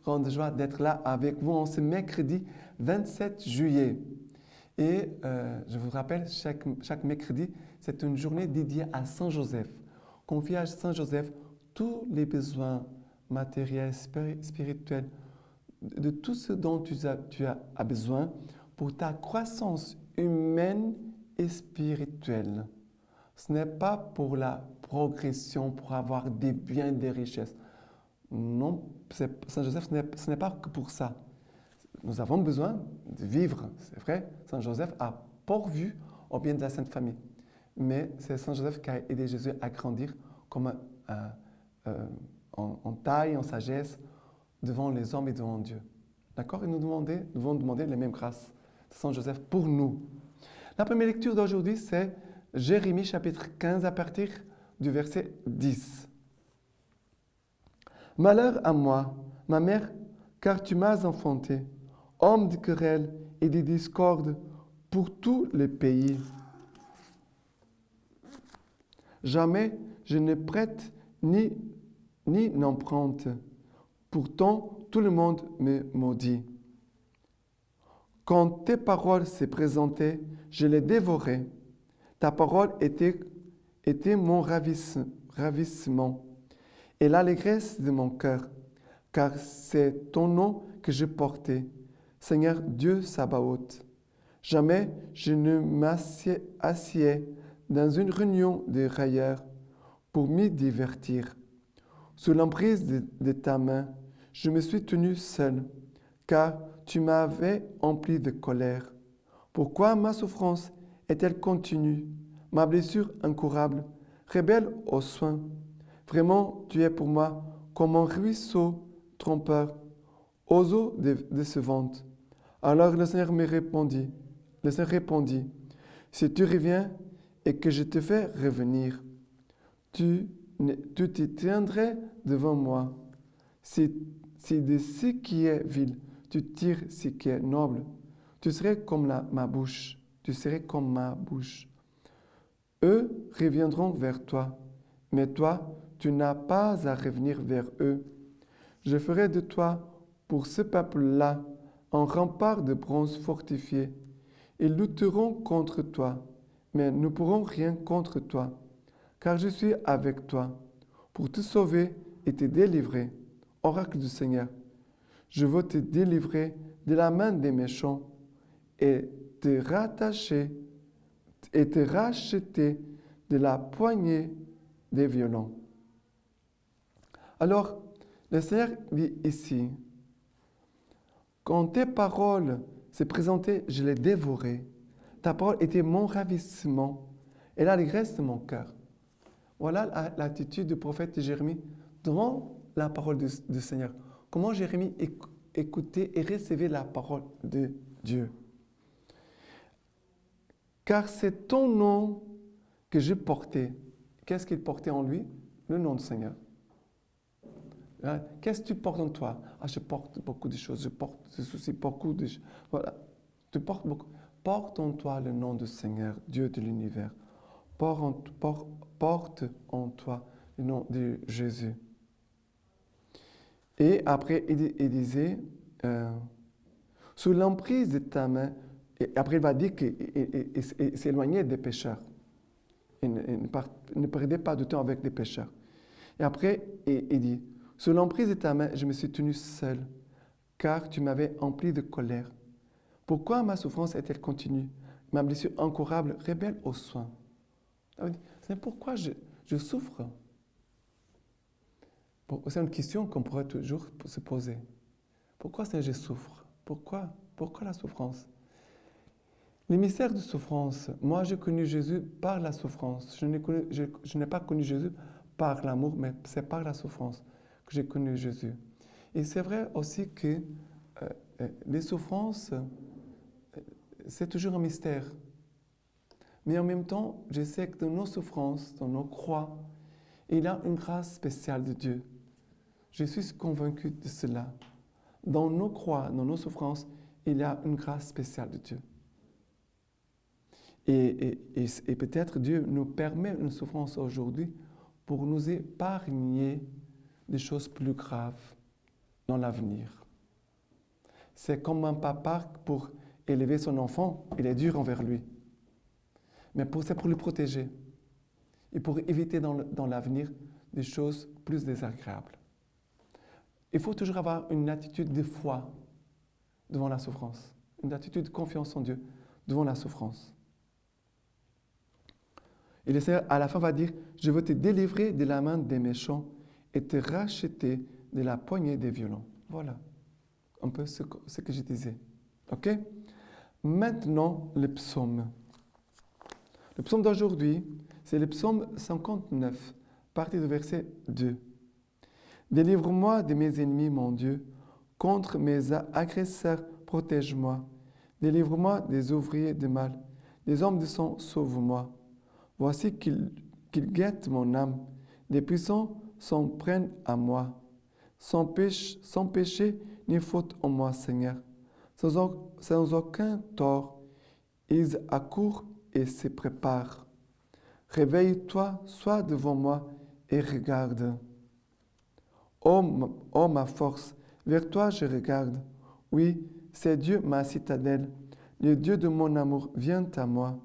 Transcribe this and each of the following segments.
grande joie d'être là avec vous en ce mercredi 27 juillet. Et je vous rappelle, chaque mercredi, c'est une journée dédiée à Saint Joseph. Confie à Saint Joseph tous les besoins matériels, spirituels, de tout ce dont tu as besoin pour ta croissance humaine et spirituelle. Ce n'est pas pour la progression, pour avoir des biens, des richesses. Non, Saint Joseph, ce n'est pas que pour ça. Nous avons besoin de vivre, c'est vrai. Saint Joseph a pourvu au bien de la Sainte Famille. Mais c'est Saint Joseph qui a aidé Jésus à grandir comme en taille, en sagesse, devant les hommes et devant Dieu. D'accord? Et nous devons demander les mêmes grâces de Saint Joseph pour nous. La première lecture d'aujourd'hui, c'est Jérémie chapitre 15 à partir du verset 10. Malheur à moi, ma mère, car tu m'as enfanté, homme de querelle et de discorde pour tous les pays. Jamais je ne prête ni n'emprunte. Pourtant, tout le monde me maudit. Quand tes paroles se présentaient, je les dévorais. Ta parole était mon ravissement et l'allégresse de mon cœur, car c'est ton nom que je portais, Seigneur Dieu Sabaoth. Jamais je ne m'assieds dans une réunion de railleurs pour m'y divertir. Sous l'emprise de ta main, je me suis tenu seul, car tu m'avais empli de colère. Pourquoi ma souffrance est-elle continue, ma blessure incurable, rebelle aux soins? Vraiment, tu es pour moi comme un ruisseau trompeur, aux eaux décevantes. Alors le Seigneur répondit, si tu reviens et que je te fais revenir, tu te tiendrais devant moi. Si de ce qui est vil, tu tires ce qui est noble, tu serais comme ma bouche. Tu serais comme ma bouche. Eux reviendront vers toi, mais toi, tu n'as pas à revenir vers eux. Je ferai de toi, pour ce peuple-là, un rempart de bronze fortifié. Ils lutteront contre toi, mais ne pourront rien contre toi, car je suis avec toi, pour te sauver et te délivrer. Oracle du Seigneur, je veux te délivrer de la main des méchants et te racheter de la poignée des violents. Alors, le Seigneur dit ici, quand tes paroles se présentaient, je les dévorais. Ta parole était mon ravissement et l'allégresse de mon cœur. Voilà l'attitude du prophète Jérémie devant la parole du Seigneur. Comment Jérémie écoutait et recevait la parole de Dieu. Car c'est ton nom que je portais. Qu'est-ce qu'il portait en lui? Le nom du Seigneur. Qu'est-ce que tu portes en toi? Je porte beaucoup de choses, je soucie beaucoup de choses. Voilà. Tu portes beaucoup. Porte en toi le nom du Seigneur, Dieu de l'univers. Porte en toi le nom de Jésus. Et après, il disait, sous l'emprise de ta main, et après il va dire qu'il s'éloignait des pécheurs. Il ne perdait pas de temps avec des pécheurs. Et après, il dit, sous l'emprise de ta main, je me suis tenu seul, car tu m'avais empli de colère. Pourquoi ma souffrance est-elle continue? Ma blessure incurable, rebelle aux soins. C'est pourquoi je souffre. C'est une question qu'on pourrait toujours se poser. Pourquoi je souffre? Pourquoi la souffrance? Le mystère de souffrance, moi j'ai connu Jésus par la souffrance. Je n'ai pas connu Jésus par l'amour, mais c'est par la souffrance que j'ai connu Jésus. Et c'est vrai aussi que les souffrances, c'est toujours un mystère. Mais en même temps, je sais que dans nos souffrances, dans nos croix, il y a une grâce spéciale de Dieu. Je suis convaincu de cela. Dans nos croix, dans nos souffrances, il y a une grâce spéciale de Dieu. Et peut-être Dieu nous permet une souffrance aujourd'hui pour nous épargner des choses plus graves. dans l'avenir. C'est comme un papa pour élever son enfant, il est dur envers lui. Mais c'est pour le protéger et pour éviter dans l'avenir des choses plus désagréables. Il faut toujours avoir une attitude de foi devant la souffrance, une attitude de confiance en Dieu devant la souffrance. Et le Seigneur, à la fin, va dire, « Je veux te délivrer de la main des méchants et te racheter de la poignée des violents. » Voilà un peu ce que je disais. OK? Maintenant, le psaume. Le psaume d'aujourd'hui, c'est le psaume 59, partie du verset 2. « Délivre-moi de mes ennemis, mon Dieu, contre mes agresseurs, protège-moi. Délivre-moi des ouvriers de mal, des hommes de sang, sauve-moi. Voici qu'ils guettent mon âme, les puissants s'en prennent à moi. Sans péché ni faute en moi, Seigneur. Sans aucun tort, ils accourent et se préparent. Réveille-toi, sois devant moi et regarde. Ô ma force, vers toi je regarde. Oui, c'est Dieu ma citadelle. Le Dieu de mon amour vient à moi.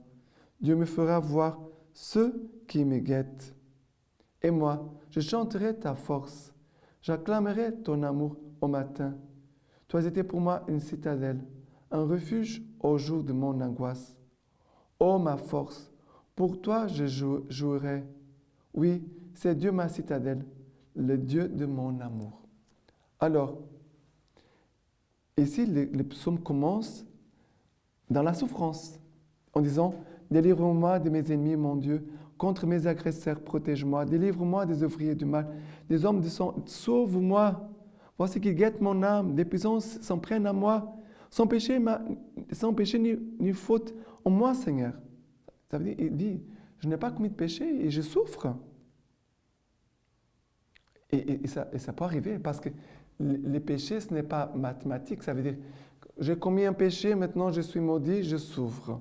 Dieu me fera voir ceux qui me guettent. Et moi, je chanterai ta force. J'acclamerai ton amour au matin. Toi étais pour moi une citadelle, un refuge au jour de mon angoisse. Ô ma force, pour toi je jouerai. Oui, c'est Dieu ma citadelle, le Dieu de mon amour. Alors, ici, le psaume commence dans la souffrance, en disant « Délivre-moi de mes ennemis, mon Dieu, contre mes agresseurs, protège-moi. Délivre-moi des ouvriers du mal, des hommes de sang, sauve-moi. Voici qu'ils guettent mon âme, des puissances s'en prennent à moi, sans péché ni faute en moi, Seigneur. » Ça veut dire, il dit, je n'ai pas commis de péché et je souffre. Et ça peut arriver parce que les péchés, ce n'est pas mathématique. Ça veut dire, j'ai commis un péché, maintenant je suis maudit, je souffre.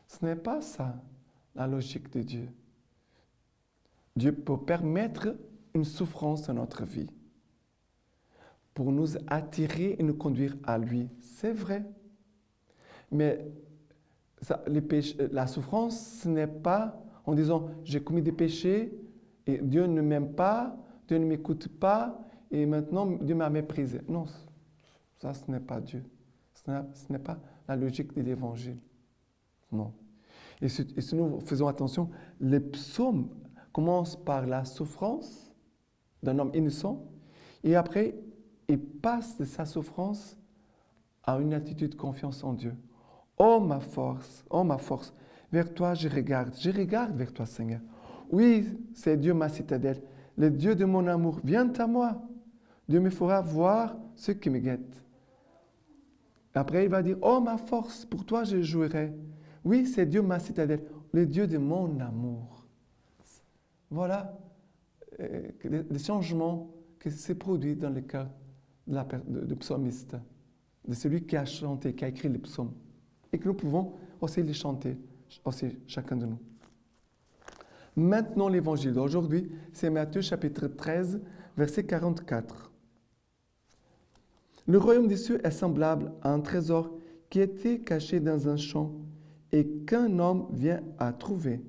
Ce n'est pas ça, la logique de Dieu. Dieu peut permettre une souffrance dans notre vie pour nous attirer et nous conduire à lui. C'est vrai. Mais la souffrance, ce n'est pas en disant j'ai commis des péchés et Dieu ne m'aime pas, Dieu ne m'écoute pas et maintenant Dieu m'a méprisé. Non, ça ce n'est pas Dieu. Ce n'est pas la logique de l'Évangile. Non. Et si nous faisons attention, les psaumes commencent par la souffrance d'un homme innocent et après il passe de sa souffrance à une attitude de confiance en Dieu. Oh ma force, vers toi je regarde vers toi Seigneur. Oui, c'est Dieu ma citadelle, le Dieu de mon amour, viens à moi. Dieu me fera voir ceux qui me guettent. Après il va dire, oh ma force, pour toi je jouerai. Oui, c'est Dieu ma citadelle, le Dieu de mon amour. Voilà les changements qui se produisent dans le cœur du psalmiste, de celui qui a chanté, qui a écrit les psaumes. Et que nous pouvons aussi les chanter, aussi chacun de nous. Maintenant, l'évangile d'aujourd'hui, c'est Matthieu chapitre 13, verset 44. Le royaume des cieux est semblable à un trésor qui était caché dans un champ et qu'un homme vient à trouver.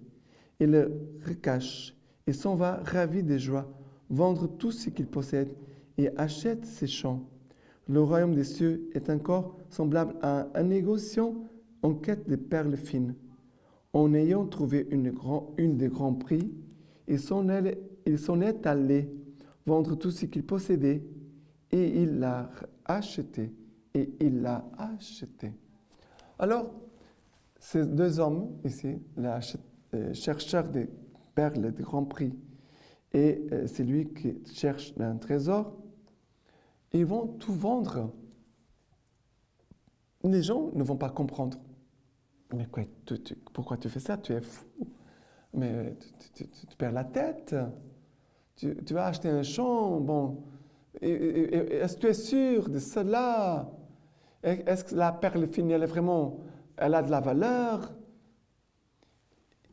Il le recache et s'en va ravi de joie, vendre tout ce qu'il possède et achète ses champs. Le royaume des cieux est encore semblable à un négociant en quête de perles fines. En ayant trouvé une de grands prix, il s'en est allé vendre tout ce qu'il possédait et il l'a acheté. Alors, ces deux hommes ici, les chercheurs de perles de grand prix et celui qui cherche un trésor, ils vont tout vendre. Les gens ne vont pas comprendre. Mais quoi, pourquoi tu fais ça? Tu es fou. Mais tu perds la tête. Tu vas acheter un champ. Bon, est-ce que tu es sûr de cela? Est-ce que la perle fine, elle a de la valeur?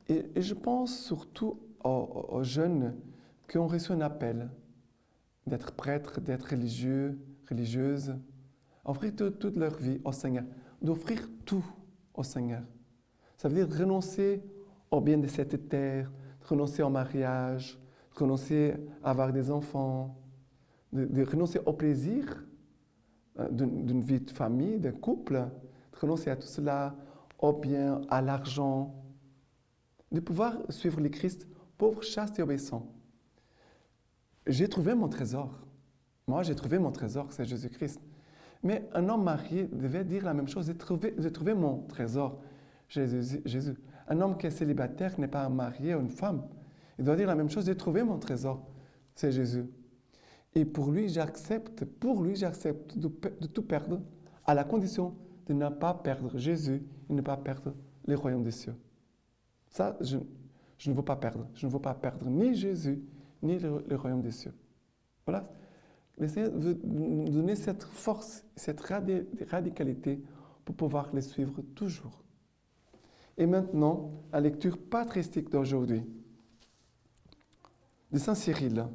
Et je pense surtout aux jeunes qui ont reçu un appel d'être prêtres, d'être religieux, religieuses, offrir toute leur vie au Seigneur, d'offrir tout au Seigneur. Ça veut dire renoncer au bien de cette terre, renoncer au mariage, renoncer à avoir des enfants, de renoncer au plaisir d'une vie de famille, de couple, de renoncer à tout cela, au bien, à l'argent, de pouvoir suivre le Christ, pauvre, chaste et obéissant. J'ai trouvé mon trésor. Moi, j'ai trouvé mon trésor, c'est Jésus-Christ. Mais un homme marié devait dire la même chose. J'ai trouvé mon trésor, Jésus. Un homme qui est célibataire, qui n'est pas marié à une femme, il doit dire la même chose. J'ai trouvé mon trésor, c'est Jésus. Et pour lui, j'accepte de tout perdre, à la condition de ne pas perdre Jésus et ne pas perdre le royaume des cieux. Ça, je ne veux pas perdre. Je ne veux pas perdre ni Jésus, ni le royaume des cieux. Voilà. Le Seigneur veut nous donner cette force, cette radicalité pour pouvoir les suivre toujours. Et maintenant, la lecture patristique d'aujourd'hui, de Saint Cyril.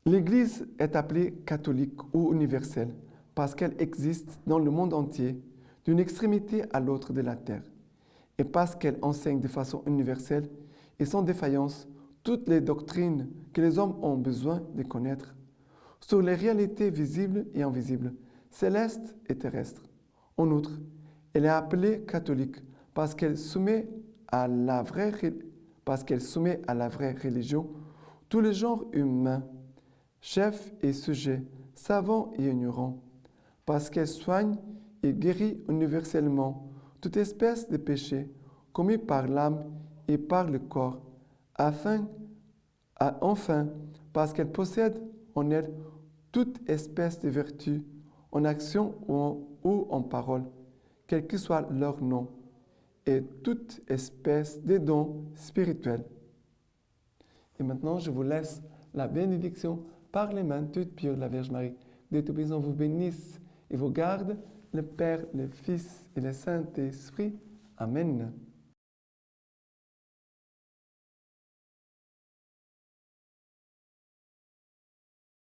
L'Église est appelée catholique ou universelle parce qu'elle existe dans le monde entier, d'une extrémité à l'autre de la terre, et parce qu'elle enseigne de façon universelle et sans défaillance toutes les doctrines que les hommes ont besoin de connaître, sur les réalités visibles et invisibles, célestes et terrestres. En outre, elle est appelée catholique parce qu'elle soumet à la vraie religion tous les genres humains, chefs et sujets, savants et ignorants, parce qu'elle soigne et guérit universellement toute espèce de péché commis par l'âme et par le corps, enfin, parce qu'elle possède en elle toute espèce de vertu, en action ou en parole, quel que soit leur nom, et toute espèce de dons spirituels. Et maintenant, je vous laisse la bénédiction par les mains toutes pures de la Vierge Marie. Dieu Tout-Puissant vous bénisse et vous garde, le Père, le Fils et le Saint-Esprit. Amen.